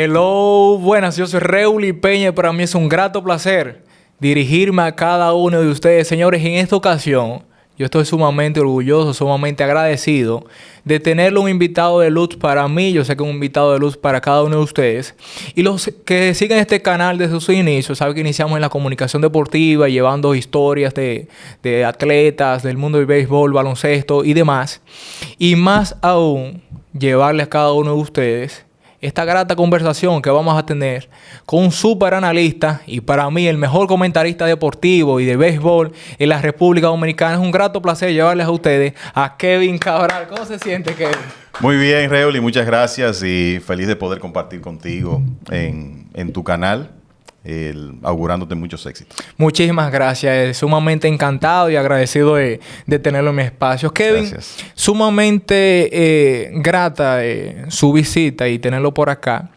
Hello, buenas, yo soy Reuli Peña y para mí es un grato placer dirigirme a cada uno de ustedes. Señores, en esta ocasión yo estoy sumamente orgulloso, sumamente agradecido de tenerle un invitado de luz para mí. Yo sé que es un invitado de luz para cada uno de ustedes. Y los que siguen este canal desde sus inicios saben que iniciamos en la comunicación deportiva, llevando historias de atletas, del mundo del béisbol, baloncesto y demás. Y más aún, llevarles a cada uno de ustedes esta grata conversación que vamos a tener con un súper analista y para mí el mejor comentarista deportivo y de béisbol en la República Dominicana. Es un grato placer llevarles a ustedes a Kevin Cabral. ¿Cómo se siente, Kevin? Muy bien, Reuli, muchas gracias y feliz de poder compartir contigo en tu canal, augurándote muchos éxitos. Muchísimas gracias, sumamente encantado y agradecido de tenerlo en mi espacio. Kevin, gracias. Sumamente grata su visita y tenerlo por acá.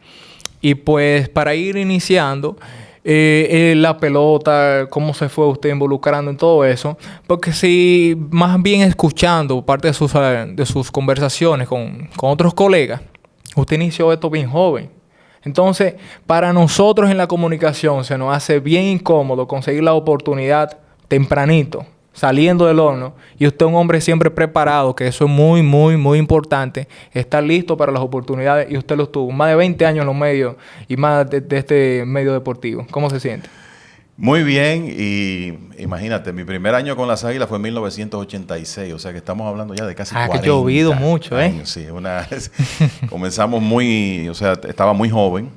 Y pues para ir iniciando, la pelota, cómo se fue usted involucrando en todo eso, porque si más bien escuchando parte de sus conversaciones con otros colegas, usted inició esto bien joven. Entonces, para nosotros en la comunicación se nos hace bien incómodo conseguir la oportunidad tempranito, saliendo del horno. Y usted es un hombre siempre preparado, que eso es muy, muy, muy importante. Estar listo para las oportunidades y usted lo tuvo. Más de 20 años en los medios y más de este medio deportivo. ¿Cómo se siente? Muy bien, y imagínate, mi primer año con las Águilas fue en 1986, o sea que estamos hablando ya de casi 40 que ha llovido mucho, años, sí, comenzamos estaba muy joven,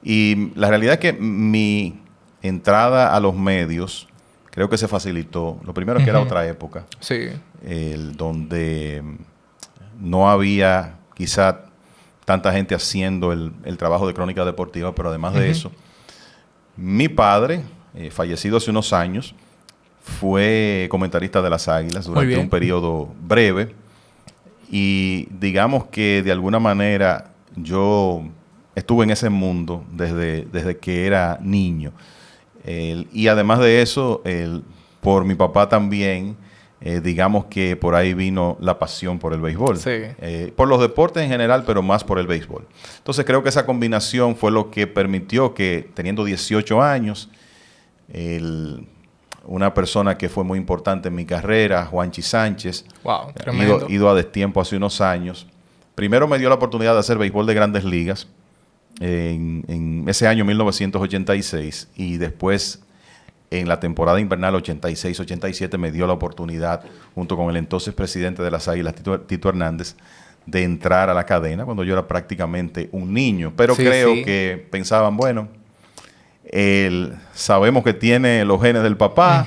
y la realidad es que mi entrada a los medios creo que se facilitó. Lo primero es que era otra época, sí, donde no había quizá tanta gente haciendo el trabajo de crónica deportiva, pero además de eso, mi padre, fallecido hace unos años, fue comentarista de las Águilas durante un periodo breve y digamos que de alguna manera yo estuve en ese mundo desde que era niño. Y además de eso, por mi papá también, digamos que por ahí vino la pasión por el béisbol. Sí. Por los deportes en general, pero más por el béisbol. Entonces creo que esa combinación fue lo que permitió que, teniendo 18 años, una persona que fue muy importante en mi carrera, Juanchi Sánchez, ido a destiempo hace unos años, primero me dio la oportunidad de hacer béisbol de Grandes Ligas en ese año 1986 y después en la temporada invernal 86-87 me dio la oportunidad, junto con el entonces presidente de las Águilas, Tito Hernández, de entrar a la cadena cuando yo era prácticamente un niño. Pero creo que pensaban, bueno, sabemos que tiene los genes del papá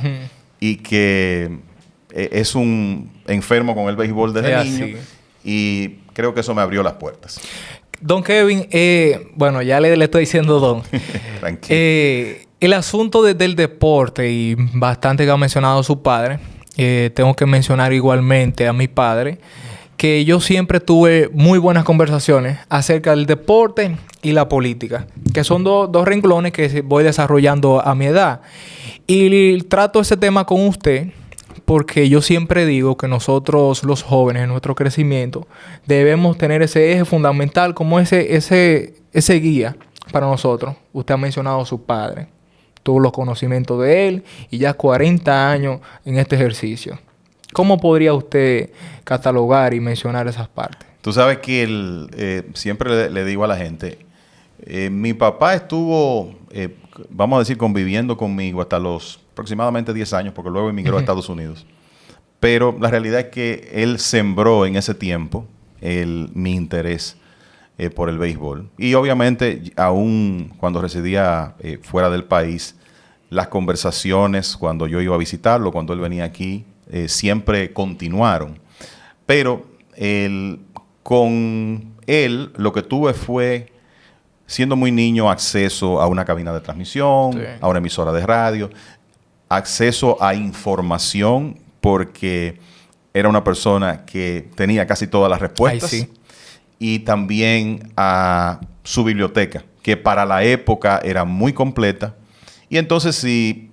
y que es un enfermo con el béisbol desde niño. Y creo que eso me abrió las puertas. Don Kevin, bueno, ya le estoy diciendo don. Tranquilo. El asunto del deporte y bastante que ha mencionado su padre, tengo que mencionar igualmente a mi padre, que yo siempre tuve muy buenas conversaciones acerca del deporte y la política, que son dos renglones que voy desarrollando a mi edad. Y trato ese tema con usted porque yo siempre digo que nosotros los jóvenes en nuestro crecimiento debemos tener ese eje fundamental como ese guía para nosotros. Usted ha mencionado a su padre, tuvo los conocimientos de él y ya 40 años en este ejercicio. ¿Cómo podría usted catalogar y mencionar esas partes? Tú sabes que siempre le digo a la gente, mi papá estuvo, vamos a decir, conviviendo conmigo hasta los aproximadamente 10 años, porque luego emigró a Estados Unidos. Pero la realidad es que él sembró en ese tiempo mi interés por el béisbol. Y obviamente, aún cuando residía fuera del país, las conversaciones cuando yo iba a visitarlo, cuando él venía aquí, siempre continuaron. Pero con él lo que tuve fue, siendo muy niño, acceso a una cabina de transmisión, a una emisora de radio, acceso a información, porque era una persona que tenía casi todas las respuestas. Y también a su biblioteca, que para la época era muy completa. Y entonces si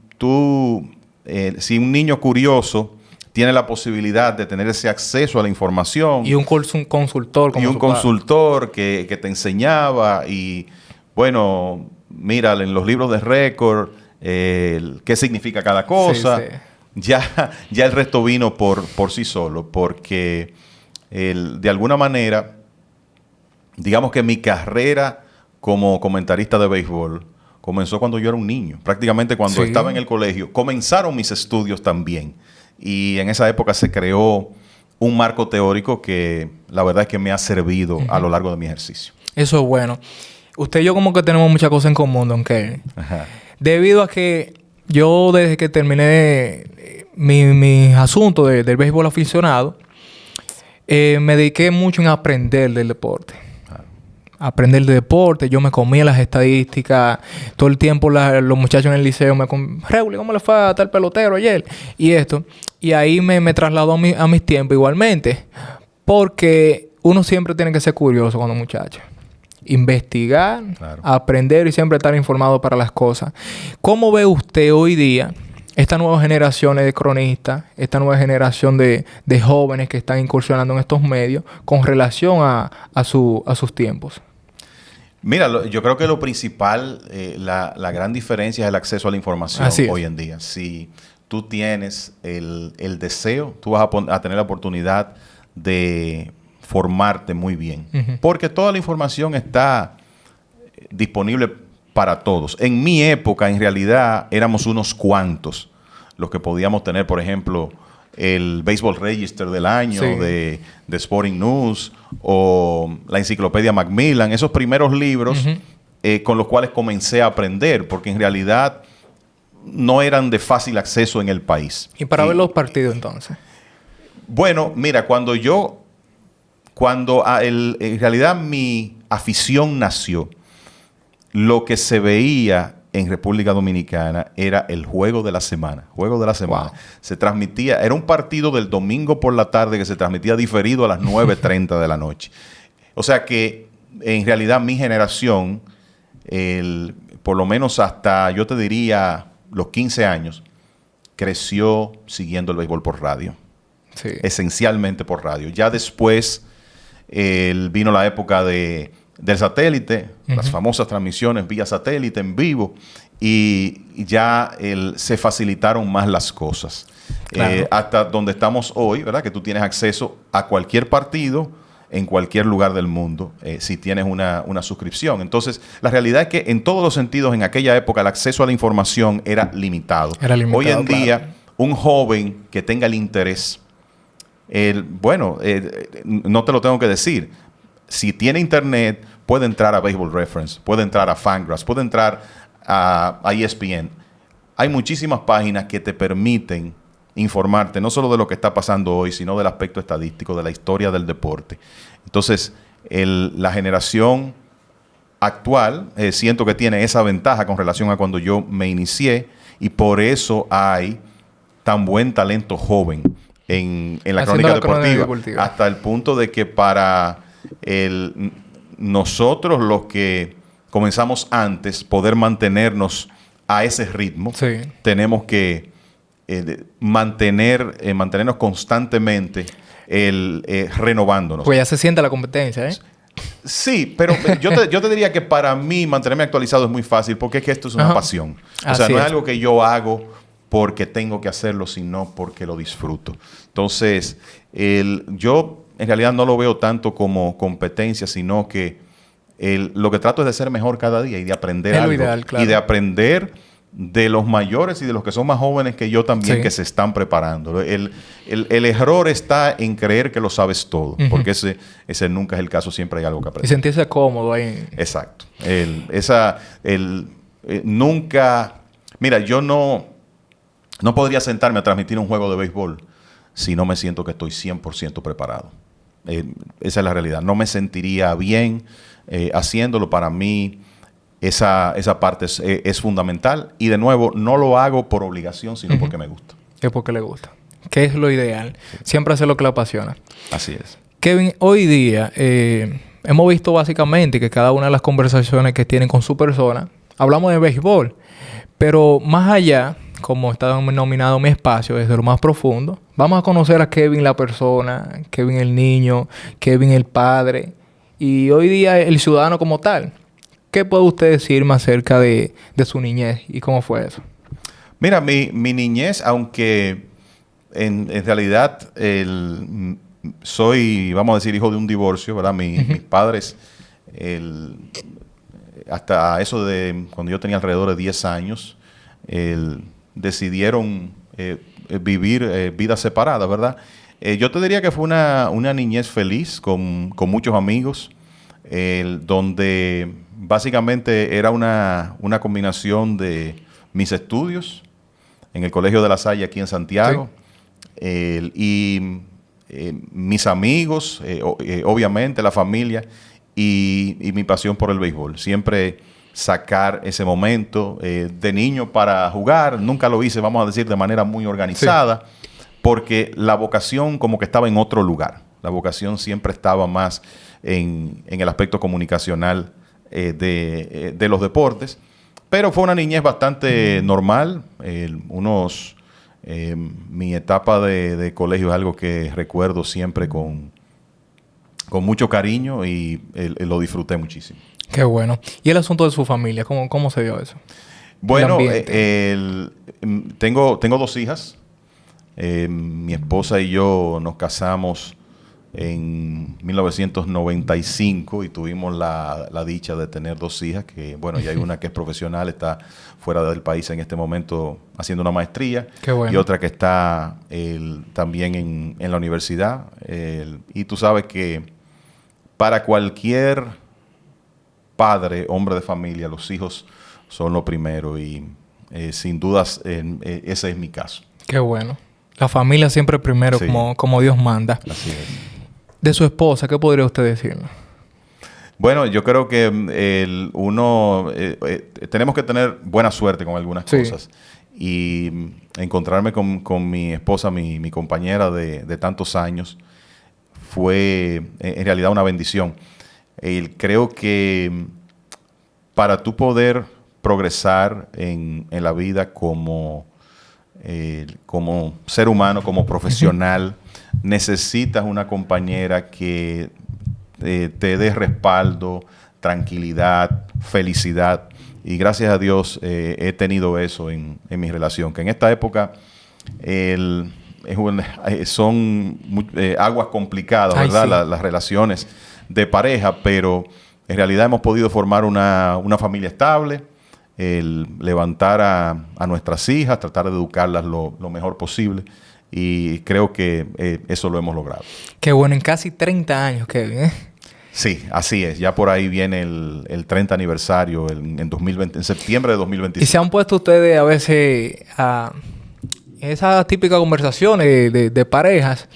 un niño curioso tiene la posibilidad de tener ese acceso a la información. Y un consultor. Y un consultor que te enseñaba y bueno, mira, en los libros de récord, qué significa cada cosa. Sí, sí. Ya el resto vino por sí solo, porque de alguna manera, digamos que mi carrera como comentarista de béisbol comenzó cuando yo era un niño. Prácticamente cuando Sí. estaba en el colegio, comenzaron mis estudios también. Y en esa época se creó un marco teórico que la verdad es que me ha servido a lo largo de mi ejercicio. Eso es bueno. Usted y yo como que tenemos muchas cosas en común, don Kevin. Ajá. Debido a que yo desde que terminé mis asuntos del béisbol aficionado, me dediqué mucho en aprender del deporte. Aprender del deporte. Yo me comía las estadísticas. Todo el tiempo los muchachos en el liceo me Reuli, ¿cómo le fue a tal pelotero ayer? Y esto. Y ahí me trasladó a mis tiempos igualmente. Porque uno siempre tiene que ser curioso cuando muchacho. Investigar, Claro. aprender y siempre estar informado para las cosas. ¿Cómo ve usted hoy día esta nueva generación de cronistas, esta nueva generación de jóvenes que están incursionando en estos medios con relación a sus tiempos? Mira, yo creo que lo principal, la gran diferencia es el acceso a la información Así es. hoy en día. Si tú tienes el deseo, tú vas a tener la oportunidad de formarte muy bien. Ujú. Porque toda la información está disponible para todos. En mi época, en realidad, éramos unos cuantos los que podíamos tener, por ejemplo, el Baseball Register del año Sí. de Sporting News o la Enciclopedia Macmillan, esos primeros libros con los cuales comencé a aprender, porque en realidad no eran de fácil acceso en el país. Y para ver los partidos entonces. Bueno, mira, en realidad mi afición nació, lo que se veía en República Dominicana era el juego de la semana. Juego de la semana. Wow. Se transmitía, era un partido del domingo por la tarde que se transmitía diferido a las 9:30 de la noche. O sea que en realidad mi generación, por lo menos hasta, yo te diría, los 15 años, creció siguiendo el béisbol por radio. Sí. Esencialmente por radio. Ya después vino la época del satélite, las famosas transmisiones vía satélite en vivo, y ya se facilitaron más las cosas. Claro. Hasta donde estamos hoy, ¿verdad? Que tú tienes acceso a cualquier partido en cualquier lugar del mundo, si tienes una suscripción. Entonces, la realidad es que en todos los sentidos, en aquella época, el acceso a la información era limitado. Hoy en día, claro. un joven que tenga el interés, no te lo tengo que decir. Si tiene internet, puede entrar a Baseball Reference, puede entrar a Fangraphs, puede entrar a ESPN. Hay muchísimas páginas que te permiten informarte no solo de lo que está pasando hoy, sino del aspecto estadístico, de la historia del deporte. Entonces, la generación actual siento que tiene esa ventaja con relación a cuando yo me inicié, y por eso hay tan buen talento joven en la crónica deportiva, hasta el punto de que para nosotros los que comenzamos antes poder mantenernos a ese ritmo, Sí. tenemos que mantenernos constantemente renovándonos. Pues ya se siente la competencia, ¿eh? Sí, pero yo te diría que para mí mantenerme actualizado es muy fácil, porque es que esto es una Ajá. pasión. O Así sea, no es es. algo que yo hago porque tengo que hacerlo, sino porque lo disfruto. Entonces, yo en realidad no lo veo tanto como competencia, sino que lo que trato es de ser mejor cada día y de aprender Es lo algo. ideal, claro. Y de aprender de los mayores y de los que son más jóvenes que yo también, Sí. que se están preparando. El error está en creer que lo sabes todo, porque ese nunca es el caso, siempre hay algo que Y aprender. sentirse cómodo ahí. Exacto. Nunca... Mira, yo no podría sentarme a transmitir un juego de béisbol si no me siento que estoy 100% preparado. Esa es la realidad. No me sentiría bien haciéndolo. Para mí, esa parte es fundamental. Y de nuevo, no lo hago por obligación, sino porque me gusta. Es porque le gusta. Que es lo ideal. Siempre hacer lo que le apasiona. Así es. Kevin, hoy día hemos visto básicamente que cada una de las conversaciones que tienen con su persona, hablamos de béisbol, pero más allá, como está denominado mi espacio, desde lo más profundo, vamos a conocer a Kevin la persona, Kevin el niño, Kevin el padre y hoy día el ciudadano como tal. ¿Qué puede usted decirme acerca de su niñez y cómo fue eso? Mira, mi niñez, aunque en realidad soy, vamos a decir, hijo de un divorcio, ¿verdad? Mis padres, hasta eso de cuando yo tenía alrededor de 10 años, decidieron vivir vidas separadas, ¿verdad? Yo te diría que fue una niñez feliz, con muchos amigos, donde básicamente era una combinación de mis estudios en el Colegio de La Salle aquí en Santiago, y mis amigos, obviamente la familia, y mi pasión por el béisbol. Siempre sacar ese momento de niño para jugar. Nunca lo hice, vamos a decir, de manera muy organizada, porque la vocación como que estaba en otro lugar. La vocación siempre estaba más en el aspecto comunicacional de los deportes. Pero fue una niñez bastante normal. Mi etapa de colegio es algo que recuerdo siempre con mucho cariño y lo disfruté muchísimo. Qué bueno. ¿Y el asunto de su familia? ¿Cómo se dio eso? Bueno, tengo 2 hijas. Mi esposa y yo nos casamos en 1995 y tuvimos la dicha de tener 2 hijas, que bueno, ya hay una que es profesional, está fuera del país en este momento haciendo una maestría. Qué bueno. Y otra que está también en la universidad. Y tú sabes que para cualquier padre, hombre de familia, los hijos son lo primero y sin dudas ese es mi caso. Qué bueno. La familia siempre primero, sí, como Dios manda. Así es. De su esposa, ¿qué podría usted decirme? Bueno, yo creo que tenemos que tener buena suerte con algunas cosas. Y encontrarme con mi esposa, mi compañera de tantos años, fue en realidad una bendición. Creo que para tú poder progresar en la vida como ser humano, como profesional, necesitas una compañera que te dé respaldo, tranquilidad, felicidad. Y gracias a Dios he tenido eso en mi relación. Que en esta época son aguas complicadas, ¿verdad? Sí. Las relaciones de pareja, pero en realidad hemos podido formar una familia estable, levantar a nuestras hijas, tratar de educarlas lo mejor posible. Y creo que eso lo hemos logrado. Qué bueno, en casi 30 años, Kevin, ¿eh? Sí, así es. Ya por ahí viene el 30 aniversario en 2020, en septiembre de 2025. ¿Y se han puesto ustedes a veces a esas típicas conversaciones de parejas?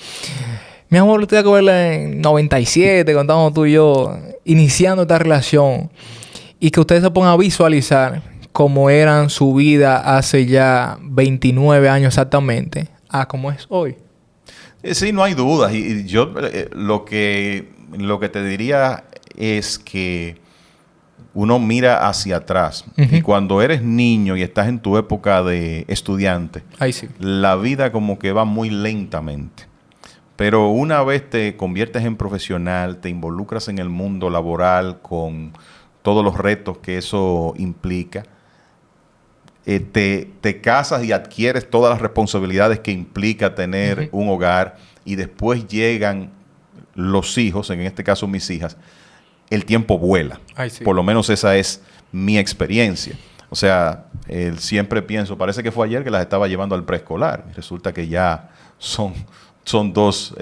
Mi amor, usted tiene que verla en 97, cuando estábamos tú y yo iniciando esta relación, y que ustedes se pongan a visualizar cómo eran su vida hace ya 29 años exactamente a cómo es hoy. Sí, no hay dudas. Y yo lo que te diría es que uno mira hacia atrás. Y cuando eres niño y estás en tu época de estudiante, sí, la vida como que va muy lentamente. Pero una vez te conviertes en profesional, te involucras en el mundo laboral con todos los retos que eso implica, te casas y adquieres todas las responsabilidades que implica tener un hogar, y después llegan los hijos, en este caso mis hijas, el tiempo vuela. Sí. Por lo menos esa es mi experiencia. O sea, siempre pienso, parece que fue ayer que las estaba llevando al preescolar. Resulta que ya son 2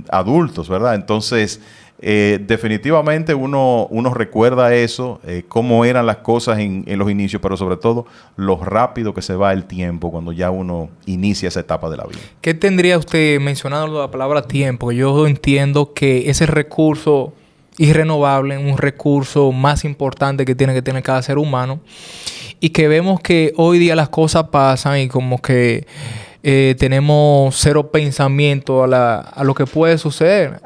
adultos, ¿verdad? Entonces, definitivamente uno recuerda eso, cómo eran las cosas en los inicios, pero sobre todo lo rápido que se va el tiempo cuando ya uno inicia esa etapa de la vida. ¿Qué tendría usted mencionando la palabra tiempo? Yo entiendo que ese recurso irrenovable, un recurso más importante que tiene tener cada ser humano, y que vemos que hoy día las cosas pasan y como que tenemos cero pensamiento a lo que puede suceder,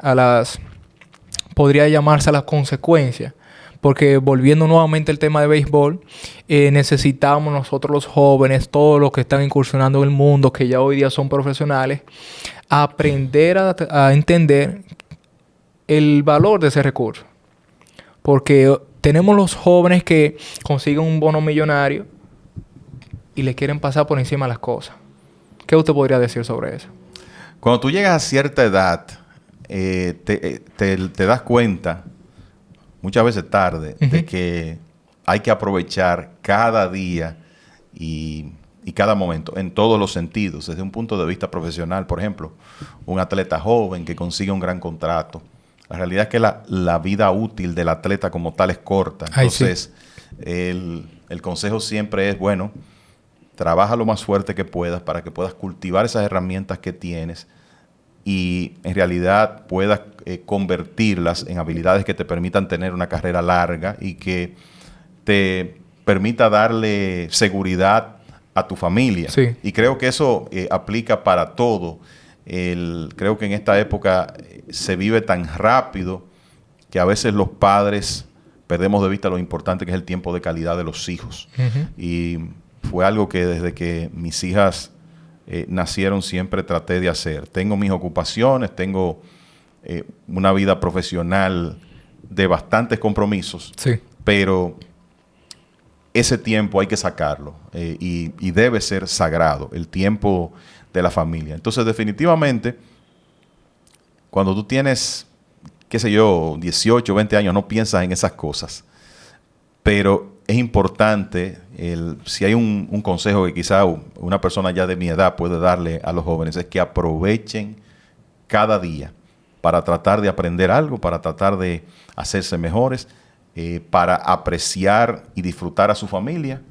podría llamarse a las consecuencias. Porque volviendo nuevamente al tema de béisbol, necesitamos nosotros los jóvenes, todos los que están incursionando en el mundo, que ya hoy día son profesionales, aprender a entender el valor de ese recurso. Porque tenemos los jóvenes que consiguen un bono millonario y le quieren pasar por encima las cosas. ¿Qué usted podría decir sobre eso? Cuando tú llegas a cierta edad, te das cuenta, muchas veces tarde, de que hay que aprovechar cada día y cada momento, en todos los sentidos. Desde un punto de vista profesional, por ejemplo, un atleta joven que consigue un gran contrato. La realidad es que la vida útil del atleta como tal es corta. Entonces, el consejo siempre es, bueno, trabaja lo más fuerte que puedas para que puedas cultivar esas herramientas que tienes y en realidad puedas convertirlas en habilidades que te permitan tener una carrera larga y que te permita darle seguridad a tu familia. Sí. Y creo que eso aplica para todo. Creo que en esta época se vive tan rápido que a veces los padres perdemos de vista lo importante que es el tiempo de calidad de los hijos. Y fue algo que desde que mis hijas nacieron siempre traté de hacer. Tengo mis ocupaciones, tengo una vida profesional de bastantes compromisos, Sí. pero ese tiempo hay que sacarlo y debe ser sagrado, el tiempo de la familia. Entonces, definitivamente, cuando tú tienes, qué sé yo, 18, 20 años, no piensas en esas cosas, pero es importante, si hay un consejo que quizá una persona ya de mi edad puede darle a los jóvenes, es que aprovechen cada día para tratar de aprender algo, para tratar de hacerse mejores, para apreciar y disfrutar a su familia,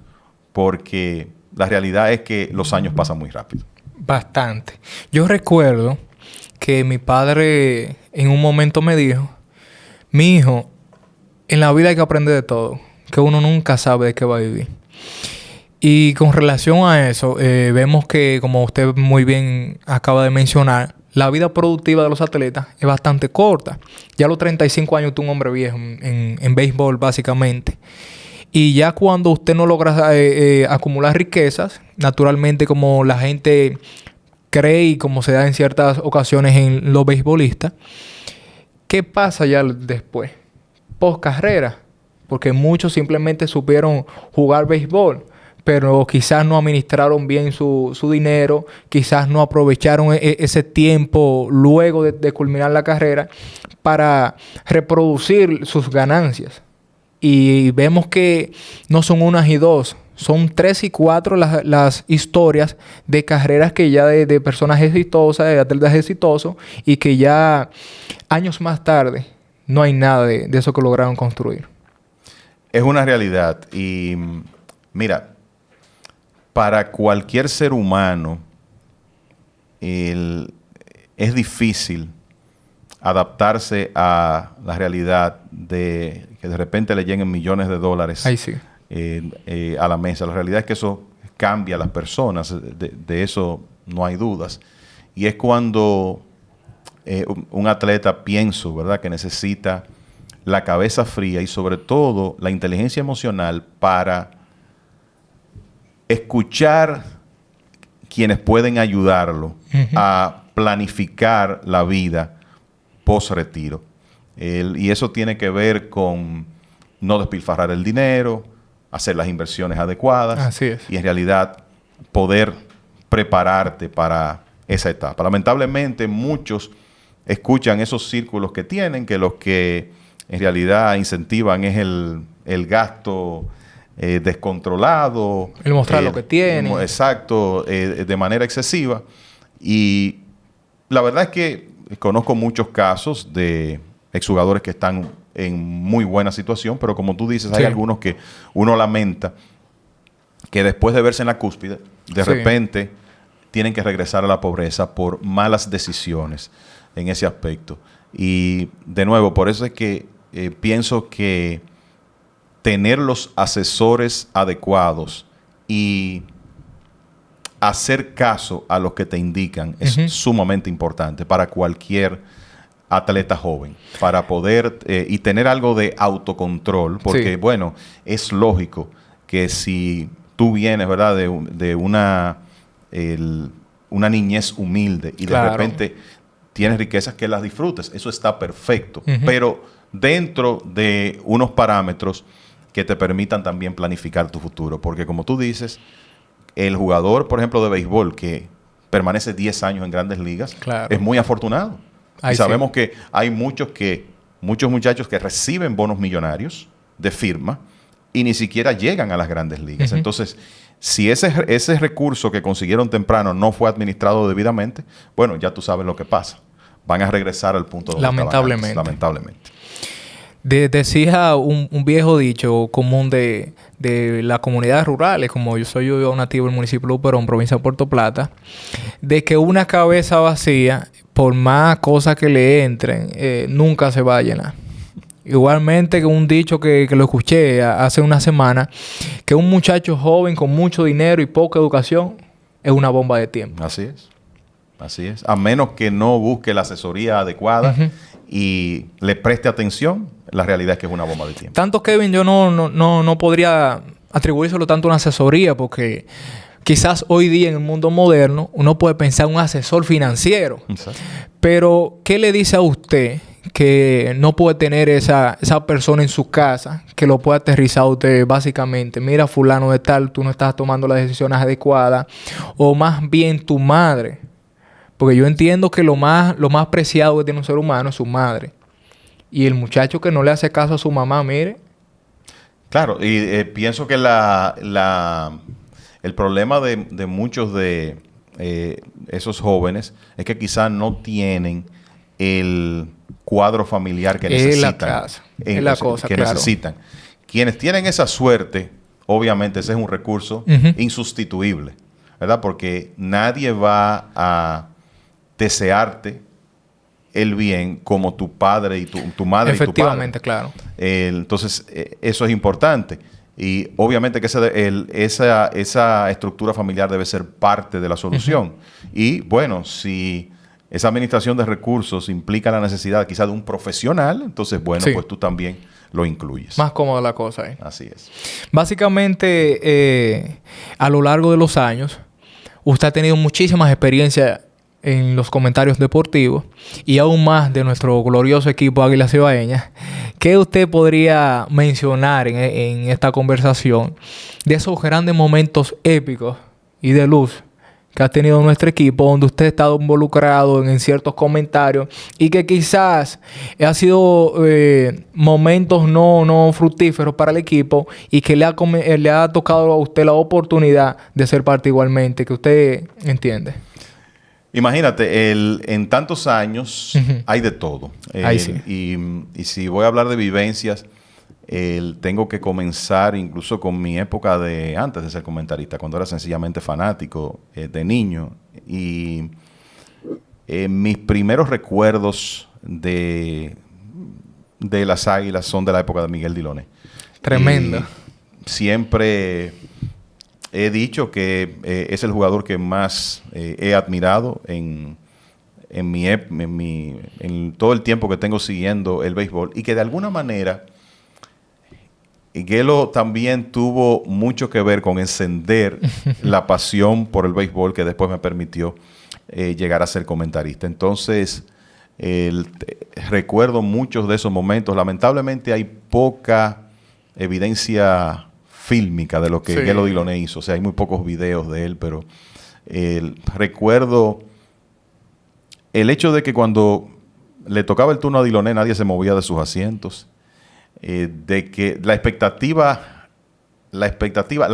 porque la realidad es que los años pasan muy rápido. Bastante. Yo recuerdo que mi padre en un momento me dijo, mi hijo, en la vida hay que aprender de todo, que uno nunca sabe de qué va a vivir. Y con relación a eso, vemos que, como usted muy bien acaba de mencionar, la vida productiva de los atletas es bastante corta. Ya a los 35 años tú un hombre viejo en béisbol, básicamente. Y ya cuando usted no logra acumular riquezas, naturalmente como la gente cree y como se da en ciertas ocasiones en los beisbolistas, ¿qué pasa ya después? Post carrera. Porque muchos simplemente supieron jugar béisbol, pero quizás no administraron bien su dinero, quizás no aprovecharon ese tiempo luego de culminar la carrera para reproducir sus ganancias. Y vemos que no son unas y dos, son 3 y 4 las historias de carreras que ya de personas exitosas, de atletas exitosos, y que ya años más tarde no hay nada de eso que lograron construir. Es una realidad y mira, para cualquier ser humano es difícil adaptarse a la realidad de que de repente le lleguen millones de dólares Ahí sí. A la mesa. La realidad es que eso cambia a las personas, de eso no hay dudas. Y es cuando un atleta, pienso, ¿verdad?, que necesita la cabeza fría y sobre todo la inteligencia emocional para escuchar quienes pueden ayudarlo a planificar la vida post-retiro. Y eso tiene que ver con no despilfarrar el dinero, hacer las inversiones adecuadas. Así es. Y en realidad poder prepararte para esa etapa. Lamentablemente muchos escuchan esos círculos que tienen, que los que en realidad incentivan es el gasto descontrolado. El mostrar lo que tienen. Exacto, de manera excesiva. Y la verdad es que conozco muchos casos de exjugadores que están en muy buena situación, pero como tú dices, hay algunos que uno lamenta que después de verse en la cúspide, de repente tienen que regresar a la pobreza por malas decisiones en ese aspecto. Y de nuevo, por eso es que pienso que tener los asesores adecuados y hacer caso a los que te indican es sumamente importante para cualquier atleta joven, para poder y tener algo de autocontrol, porque bueno, es lógico que si tú vienes, ¿verdad?, de una niñez humilde y de repente tienes riquezas, que las disfrutes, eso está perfecto, pero dentro de unos parámetros que te permitan también planificar tu futuro. Porque como tú dices, el jugador, por ejemplo, de béisbol que permanece 10 años en Grandes Ligas, Claro. es muy afortunado. Ay, y sabemos sí. que hay muchos muchachos que reciben bonos millonarios de firma y ni siquiera llegan a las Grandes Ligas. Ujú. Entonces, si ese recurso que consiguieron temprano no fue administrado debidamente, bueno, ya tú sabes lo que pasa. Van a regresar al punto donde estaban Lamentablemente. antes, lamentablemente. Decía un viejo dicho común de las comunidades rurales, como yo nativo del municipio de Luperón, provincia de Puerto Plata, de que una cabeza vacía, por más cosas que le entren, nunca se va a llenar. Igualmente que un dicho que lo escuché hace una semana, que un muchacho joven con mucho dinero y poca educación es una bomba de tiempo. Así es. Así es. A menos que no busque la asesoría adecuada Ujú. y le preste atención, la realidad es que es una bomba de tiempo. Tanto, Kevin, yo no podría atribuírselo tanto a una asesoría, porque quizás hoy día en el mundo moderno uno puede pensar en un asesor financiero. Exacto. Pero, ¿qué le dice a usted que no puede tener esa persona en su casa que lo pueda aterrizar a usted básicamente? Mira, fulano de tal, tú no estás tomando las decisiones adecuadas. O más bien tu madre. Porque yo entiendo que lo más preciado que tiene un ser humano es su madre. Y el muchacho que no le hace caso a su mamá, mire. Claro, y pienso que el problema de muchos de esos jóvenes es que quizás no tienen el cuadro familiar que Es necesitan. la casa, es la cosa, que claro. necesitan. Quienes tienen esa suerte, obviamente ese es un recurso Ujú. insustituible, ¿verdad? Porque nadie va a desearte el bien como tu padre y tu madre y tu padre. Efectivamente, claro. Entonces, eso es importante. Y obviamente que esa estructura familiar debe ser parte de la solución. Y bueno, si esa administración de recursos implica la necesidad quizás de un profesional, entonces, bueno, Sí. pues tú también lo incluyes. Más cómoda la cosa ahí. Así es. Básicamente, a lo largo de los años, usted ha tenido muchísimas experiencias en los comentarios deportivos y aún más de nuestro glorioso equipo Águilas Cibaeñas. ¿Qué usted podría mencionar en esta conversación de esos grandes momentos épicos y de luz que ha tenido nuestro equipo, donde usted ha estado involucrado en ciertos comentarios y que quizás ha sido momentos no fructíferos para el equipo y que le ha tocado a usted la oportunidad de ser parte igualmente, que usted entiende? Imagínate, en tantos años hay de todo. Ahí sí. Y si voy a hablar de vivencias, tengo que comenzar incluso con mi época de antes de ser comentarista, cuando era sencillamente fanático de niño. Y mis primeros recuerdos de las Águilas son de la época de Miguel Diloné. Tremendo. Y siempre he dicho que es el jugador que más he admirado en todo el tiempo que tengo siguiendo el béisbol, y que de alguna manera Gelo también tuvo mucho que ver con encender la pasión por el béisbol que después me permitió llegar a ser comentarista. Entonces, recuerdo muchos de esos momentos. Lamentablemente hay poca evidencia fílmica de lo que Sí. Gelo Diloné hizo. O sea, hay muy pocos videos de él, pero recuerdo el hecho de que cuando le tocaba el turno a Diloné nadie se movía de sus asientos. De que la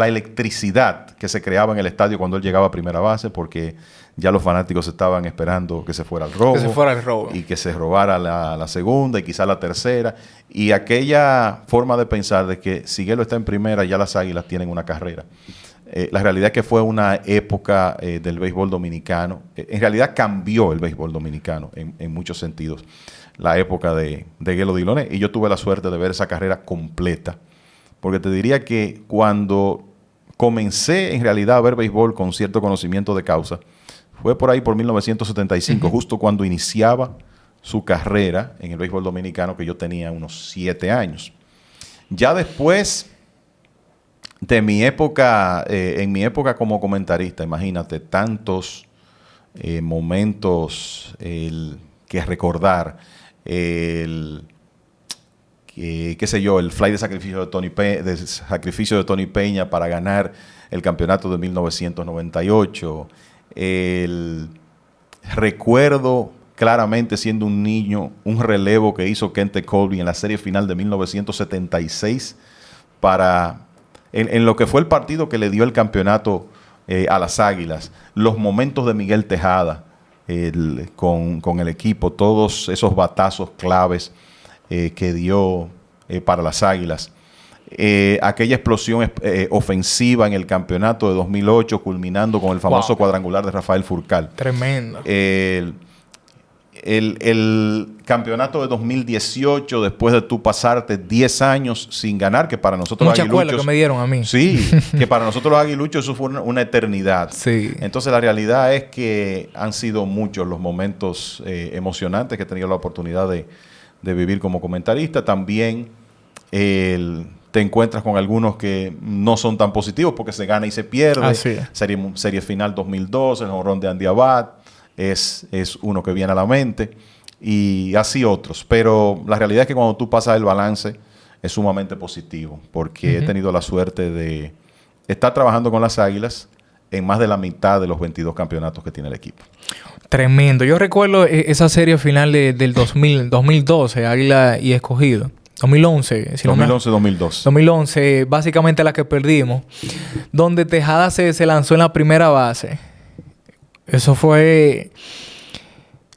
electricidad que se creaba en el estadio cuando él llegaba a primera base, porque ya los fanáticos estaban esperando que se fuera el robo. Que se fuera el robo. Y que se robara la segunda y quizá la tercera. Y aquella forma de pensar de que si Gelo está en primera, ya las Águilas tienen una carrera. La realidad es que fue una época del béisbol dominicano. En realidad cambió el béisbol dominicano en muchos sentidos. La época de Gelo Diloné. Y yo tuve la suerte de ver esa carrera completa. Porque te diría que cuando comencé en realidad a ver béisbol con cierto conocimiento de causa, fue por ahí por 1975, justo cuando iniciaba su carrera en el béisbol dominicano, que yo tenía unos 7 años. Ya después de mi época, en mi época como comentarista, imagínate, tantos momentos que recordar. qué sé yo, el fly de sacrificio de Tony Peña para ganar el campeonato de 1998. Recuerdo claramente, siendo un niño, un relevo que hizo Kente Colby en la serie final de 1976 en lo que fue el partido que le dio el campeonato a las Águilas. Los momentos de Miguel Tejada con el equipo, todos esos batazos claves que dio para las Águilas. Aquella explosión ofensiva en el campeonato de 2008, culminando con el famoso cuadrangular de Rafael Furcal. Tremendo. El campeonato de 2018, después de tú pasarte 10 años sin ganar, que para nosotros los aguiluchos... Mucha escuela que me dieron a mí. Sí, que para nosotros los aguiluchos eso fue una eternidad. Sí. Entonces la realidad es que han sido muchos los momentos emocionantes que he tenido la oportunidad de vivir como comentarista. También te encuentras con algunos que no son tan positivos porque se gana y se pierde. Así es. Serie final 2002, el jonrón de Andy Abad. Es uno que viene a la mente y así otros. Pero la realidad es que cuando tú pasas el balance es sumamente positivo porque he tenido la suerte de estar trabajando con las Águilas en más de la mitad de los 22 campeonatos que tiene el equipo. Tremendo. Yo recuerdo esa serie final del 2012, Águila y Escogido. 2011. 2011-2012. 2011, básicamente la que perdimos, donde Tejada se lanzó en la primera base. Eso fue...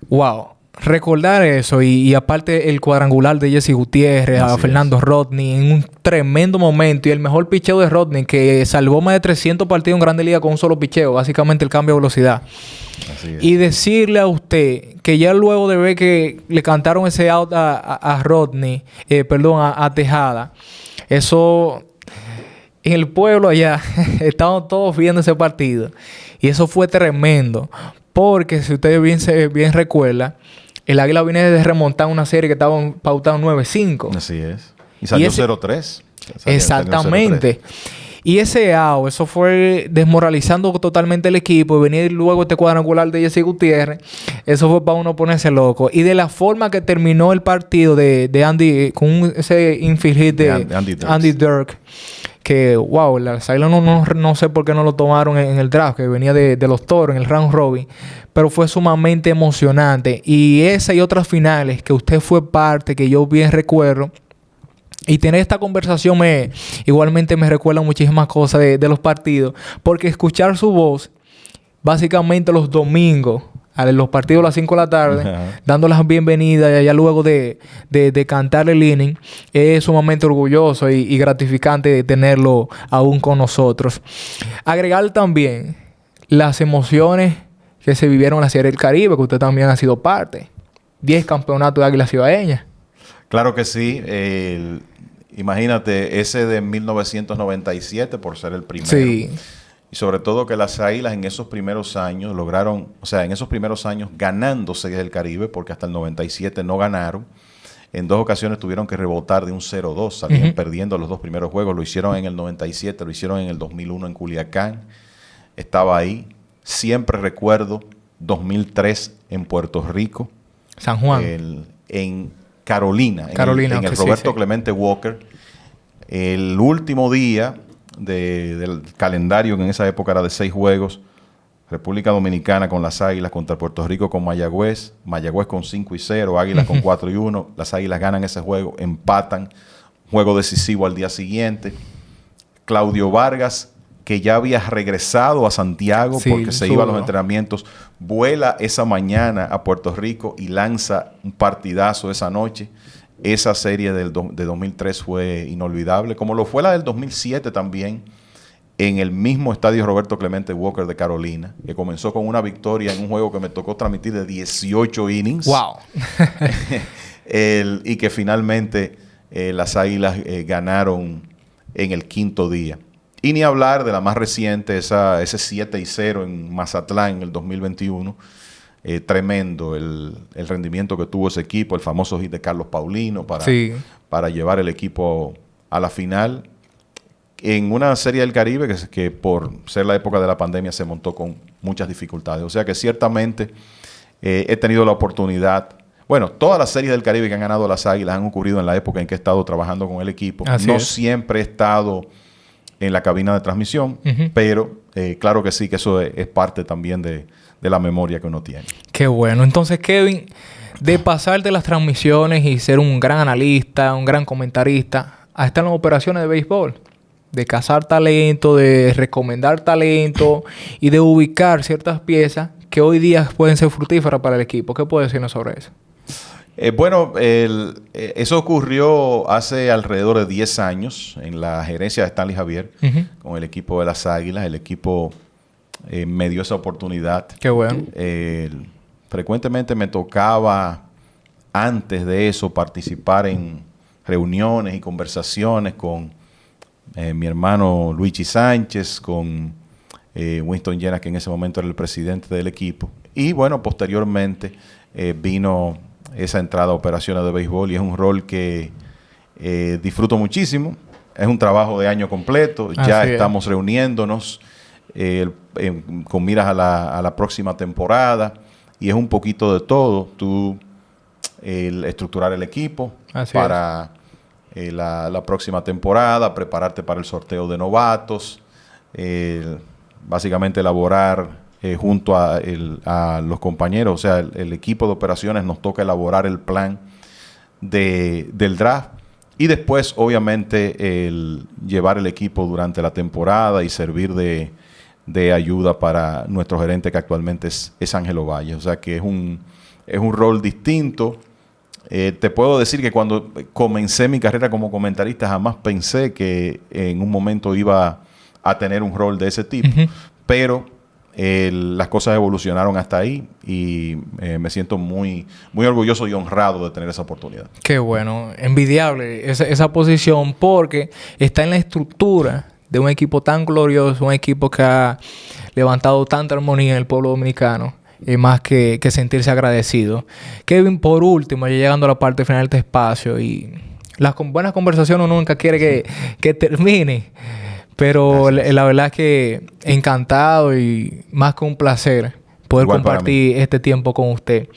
¡Wow! Recordar eso y aparte el cuadrangular de Jesse Gutiérrez, a Fernando Rodney en un tremendo momento y el mejor picheo de Rodney que salvó más de 300 partidos en Grande Liga con un solo picheo, básicamente el cambio de velocidad. Y decirle a usted que ya luego de ver que le cantaron ese out a Rodney, a Tejada, eso... En el pueblo allá, estábamos todos viendo ese partido. Y eso fue tremendo. Porque si ustedes bien recuerdan, el Águila viene de remontar una serie que estaba pautada 9-5. Así es. Y salió 0-3. Exactamente. Y ese out, eso fue desmoralizando totalmente el equipo. Y venir luego este cuadrangular de Jesse Gutiérrez. Eso fue para uno ponerse loco. Y de la forma que terminó el partido de Andy, con ese infield hit de Andy Dirk. Que, wow, las Águilas no sé por qué no lo tomaron en el draft, que venía de los Toros en el round robin, pero fue sumamente emocionante. Y esa y otras finales que usted fue parte, que yo bien recuerdo, y tener esta conversación igualmente me recuerda muchísimas cosas de los partidos, porque escuchar su voz, básicamente los domingos, a los partidos a las 5 de la tarde, dando las bienvenidas ya luego de cantar el inning, es sumamente orgulloso y gratificante de tenerlo aún con nosotros. Agregar también las emociones que se vivieron en la Serie del Caribe, que usted también ha sido parte. 10 campeonatos de Águilas Cibaeñas. Claro que sí. Imagínate, ese de 1997 por ser el primero. Sí. Y sobre todo que las Águilas en esos primeros años lograron, en esos primeros años ganando Series del Caribe, porque hasta el 97 no ganaron. En 2 ocasiones tuvieron que rebotar de un 0-2, salían perdiendo los 2 primeros juegos. Lo hicieron en el 97, lo hicieron en el 2001 en Culiacán. Estaba ahí. Siempre recuerdo 2003 en Puerto Rico. San Juan. En Carolina. En el Roberto Clemente Walker. El último día del calendario, que en esa época era de 6 juegos, República Dominicana con las Águilas contra Puerto Rico con Mayagüez con 5-0, Águilas con 4-1, las Águilas ganan ese juego, empatan, juego decisivo al día siguiente. Claudio Vargas, que ya había regresado a Santiago porque se iba a los entrenamientos, vuela esa mañana a Puerto Rico y lanza un partidazo esa noche. Esa serie de 2003 fue inolvidable, como lo fue la del 2007 también, en el mismo estadio Roberto Clemente Walker de Carolina, que comenzó con una victoria en un juego que me tocó transmitir de 18 innings. ¡Wow! Y que finalmente las Águilas ganaron en el 5º día. Y ni hablar de la más reciente, ese 7-0 en Mazatlán en el 2021. Tremendo el rendimiento que tuvo ese equipo, el famoso hit de Carlos Paulino para llevar el equipo a la final en una Serie del Caribe que por ser la época de la pandemia se montó con muchas dificultades. O sea que ciertamente he tenido la oportunidad, Bueno, todas las series del Caribe que han ganado las Águilas han ocurrido en la época en que he estado trabajando con el equipo. Así no es. siempre he estado en la cabina de transmisión, pero claro que sí, que eso es parte también de la memoria que uno tiene. Qué bueno. Entonces, Kevin, de pasar de las transmisiones y ser un gran analista, un gran comentarista, a estar en las operaciones de béisbol, de cazar talento, de recomendar talento y de ubicar ciertas piezas que hoy día pueden ser fructíferas para el equipo. ¿Qué puede decirnos sobre eso? Bueno, eso ocurrió hace alrededor de 10 años en la gerencia de Stanley Javier con el equipo de las Águilas. El equipo me dio esa oportunidad. Qué bueno. Frecuentemente me tocaba, antes de eso, participar en reuniones y conversaciones con mi hermano Luigi Sánchez, con Winston Llenas, que en ese momento era el presidente del equipo. Y bueno, posteriormente vino esa entrada a operaciones de béisbol y es un rol que disfruto muchísimo. Es un trabajo de año completo. Ya estamos reuniéndonos con miras a la próxima temporada y es un poquito de todo. Tú estructurar el equipo para la próxima temporada, prepararte para el sorteo de novatos, básicamente elaborar junto a los compañeros, o sea, el equipo de operaciones nos toca elaborar el plan del draft y después, obviamente, llevar el equipo durante la temporada y servir de ayuda para nuestro gerente que actualmente es Ángelo Valle. O sea, que es un rol distinto. Te puedo decir que cuando comencé mi carrera como comentarista jamás pensé que en un momento iba a tener un rol de ese tipo, pero las cosas evolucionaron hasta ahí y me siento muy, muy orgulloso y honrado de tener esa oportunidad. Qué bueno, envidiable esa posición porque está en la estructura de un equipo tan glorioso, un equipo que ha levantado tanta armonía en el pueblo dominicano. Más que sentirse agradecido. Kevin, por último, ya llegando a la parte final de este espacio y las buenas conversaciones uno nunca quiere que termine, pero la verdad es que encantado y más que un placer poder compartir este tiempo con usted.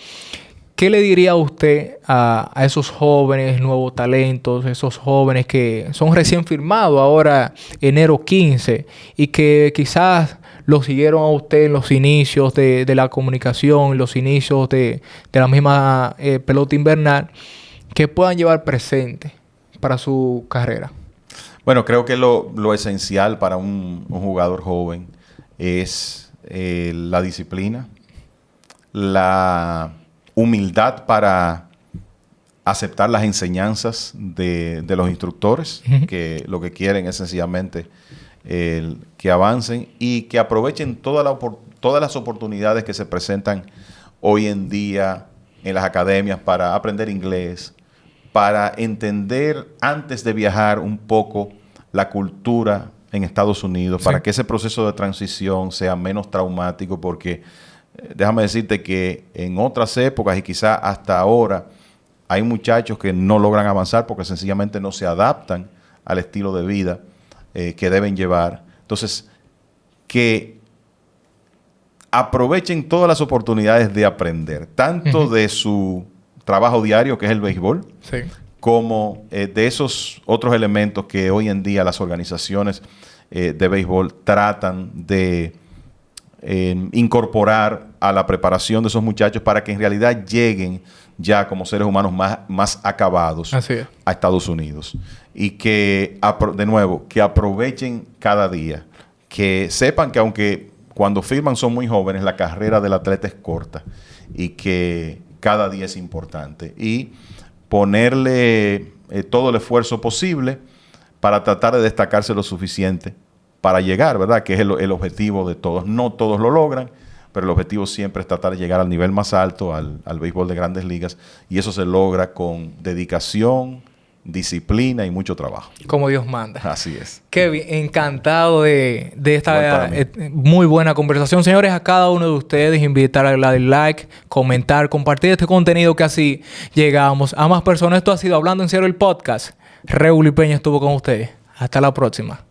¿Qué le diría usted a esos jóvenes, nuevos talentos, esos jóvenes que son recién firmados ahora enero 15 y que quizás lo siguieron a usted en los inicios de la comunicación, los inicios de la misma pelota invernal, que puedan llevar presente para su carrera? Bueno, creo que lo esencial para un jugador joven es la disciplina, la humildad para aceptar las enseñanzas de los instructores, que lo que quieren es sencillamente que avancen y que aprovechen todas las oportunidades que se presentan hoy en día en las academias para aprender inglés, para entender antes de viajar un poco la cultura en Estados Unidos, para que ese proceso de transición sea menos traumático, porque déjame decirte que en otras épocas y quizás hasta ahora hay muchachos que no logran avanzar porque sencillamente no se adaptan al estilo de vida que deben llevar. Entonces, que aprovechen todas las oportunidades de aprender, tanto de su trabajo diario, que es el béisbol, como de esos otros elementos que hoy en día las organizaciones de béisbol tratan de incorporar a la preparación de esos muchachos para que en realidad lleguen ya como seres humanos más acabados a Estados Unidos. Y que, de nuevo, que aprovechen cada día. Que sepan que aunque cuando firman son muy jóvenes, la carrera del atleta es corta. Y que cada día es importante. Y ponerle todo el esfuerzo posible para tratar de destacarse lo suficiente para llegar, ¿verdad? Que es el objetivo de todos. No todos lo logran, pero el objetivo siempre es tratar de llegar al nivel más alto, al béisbol de Grandes Ligas, y eso se logra con dedicación, disciplina y mucho trabajo. Como Dios manda. Así es. Kevin, encantado de esta muy buena conversación. Señores, a cada uno de ustedes invitar a darle like, comentar, compartir este contenido que así llegamos a más personas. Esto ha sido Hablando en Serio el podcast. Reuli Peña estuvo con ustedes. Hasta la próxima.